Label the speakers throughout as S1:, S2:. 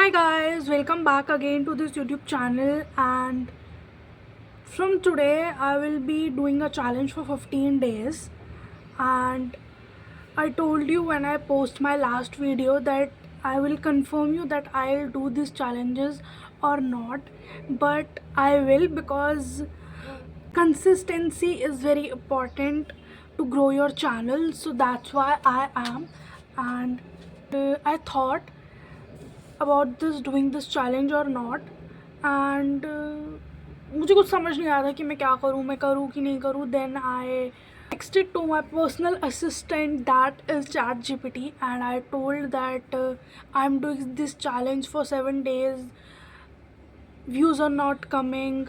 S1: Hi guys, welcome back again to this YouTube channel, and from today I will be doing a challenge for 15 days. And I told you when I post my last video that I will confirm you that I'll do these challenges or not, but I will, because consistency is very important to grow your channel. So that's why I am. And I thought about this doing this challenge or not, and मुझे कुछ समझ नहीं आ रहा कि मैं क्या करूँ, मैं करूँ कि नहीं करूँ. Then I texted to my personal assistant, that is ChatGPT, and I told that I'm doing this challenge for 7 days, views are not coming.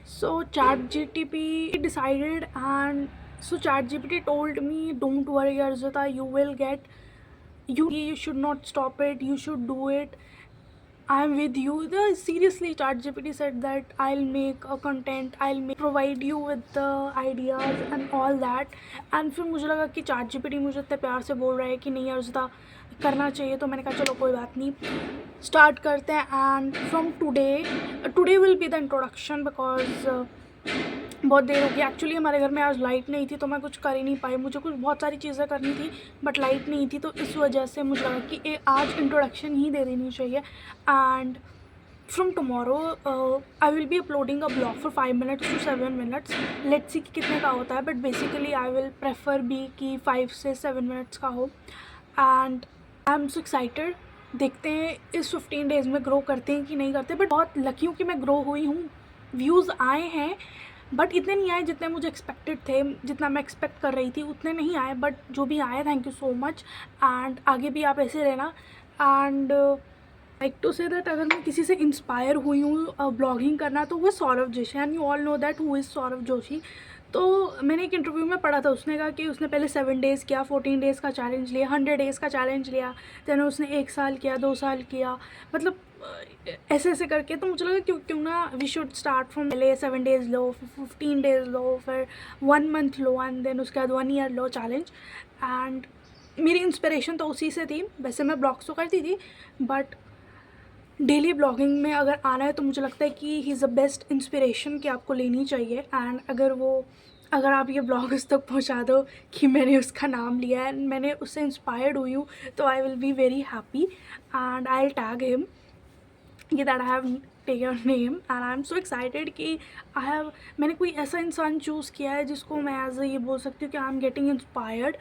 S1: So ChatGPT decided, and so ChatGPT told me, don't worry Arjita, you will get, you should not stop it, you should do it, I'm with you. Seriously, ChatGPT said that I'll make a content, provide you with the ideas and all that. And फिर मुझे लगा कि ChatGPT मुझे इतने प्यार से बोल रहा है कि नहीं अर्जुता करना चाहिए, तो मैंने कहा चलो कोई बात नहीं, स्टार्ट करते हैं. And from today will be the introduction, because बहुत देर हो गई. एक्चुअली हमारे घर में आज लाइट नहीं थी, तो मैं कुछ कर ही नहीं पाई. मुझे कुछ बहुत सारी चीज़ें करनी थी बट लाइट नहीं थी, तो इस वजह से मुझे लगा कि आज इंट्रोडक्शन ही दे देनी चाहिए. And from tomorrow I will be uploading a blog for 5 minutes to 7 minutes. Let's see कि कितने का होता है, but basically I will prefer भी कि 5 से 7 minutes का हो. And I am so excited. देखते हैं इस 15 days में ग्रो करते हैं कि नहीं करते. बट बहुत लकी हूँ कि मैं ग्रो हुई हूँ. व्यूज़ आए हैं बट इतने नहीं आए जितने मुझे एक्सपेक्टेड थे, जितना मैं एक्सपेक्ट कर रही थी उतने नहीं आए, बट जो भी आए thank you so much. And आगे भी आप ऐसे रहना. And like to say that अगर मैं किसी से इंस्पायर हुई हूँ ब्लॉगिंग करना, तो वो Saurabh Joshi. And you all know that who is Saurabh Joshi. तो मैंने एक इंटरव्यू में पढ़ा था, उसने कहा कि उसने पहले 7 days किया, 14 days का चैलेंज लिया, 100 days का चैलेंज लिया, दैन उसने 1 साल किया, 2 साल किया, मतलब ऐसे ऐसे करके. तो मुझे लगा क्यों ना वी शुड स्टार्ट फ्रॉम पहले 7 days लो, फिर 15 days लो, फिर 1 month लो, एंड देन उसके बाद 1 year लो चैलेंज. एंड मेरी इंस्पिरेशन तो उसी से थी. वैसे मैं ब्लॉग्स तो करती थी, बट डेली ब्लॉगिंग में अगर आना है तो मुझे लगता है कि he is the best inspiration कि आपको लेनी चाहिए. एंड अगर आप ये ब्लॉग उस तक पहुंचा दो कि मैंने उसका नाम लिया है, मैंने उससे इंस्पायर्ड हुई हूँ, तो I will be very happy. And I will tag him कि that I have take your name. And I am so excited कि मैंने कोई ऐसा इंसान चूज़ किया है जिसको मैं एज ये बोल सकती हूँ कि I am getting inspired.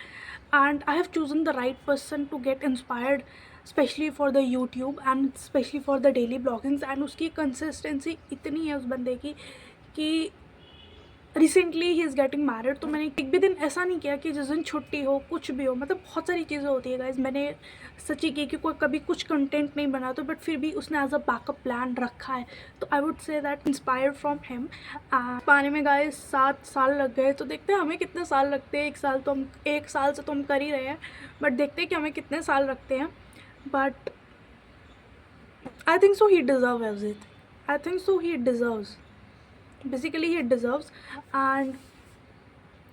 S1: And I have chosen the right person to get inspired, specially for the YouTube and specially for the daily bloggings. एंड उसकी कंसिस्टेंसी इतनी है उस बंदे की कि रिसेंटली ही इज़ गेटिंग मैरिड. तो मैंने एक भी दिन ऐसा नहीं किया कि जिस दिन छुट्टी हो, कुछ भी हो, मतलब बहुत सारी चीज़ें होती है गाइज. मैंने सच्ची की कि कोई कभी कुछ कंटेंट नहीं बना, तो बट फिर भी उसने एज अ बैकअप प्लान रखा है. तो I would say that inspired from him. पाने में गाइज 7 साल लग गए, तो देखते हैं हमें कितने साल लगते हैं. 1 साल से तो हम कर ही रहे हैं, बट देखते हैं कि हमें कितने साल लगते हैं. But I think so he deserves it. I think so he deserves, basically he deserves. And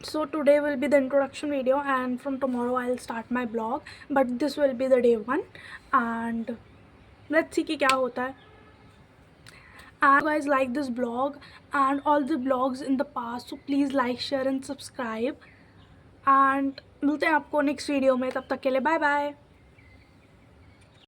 S1: so today will be the introduction video, and from tomorrow I'll start my blog, but this will be the day 1. And let's see कि क्या होता है. And guys, like this blog and all the blogs in the past, so please like, share and subscribe. And मिलते हैं आपको next video में. तब तक के लिए बाय बाय.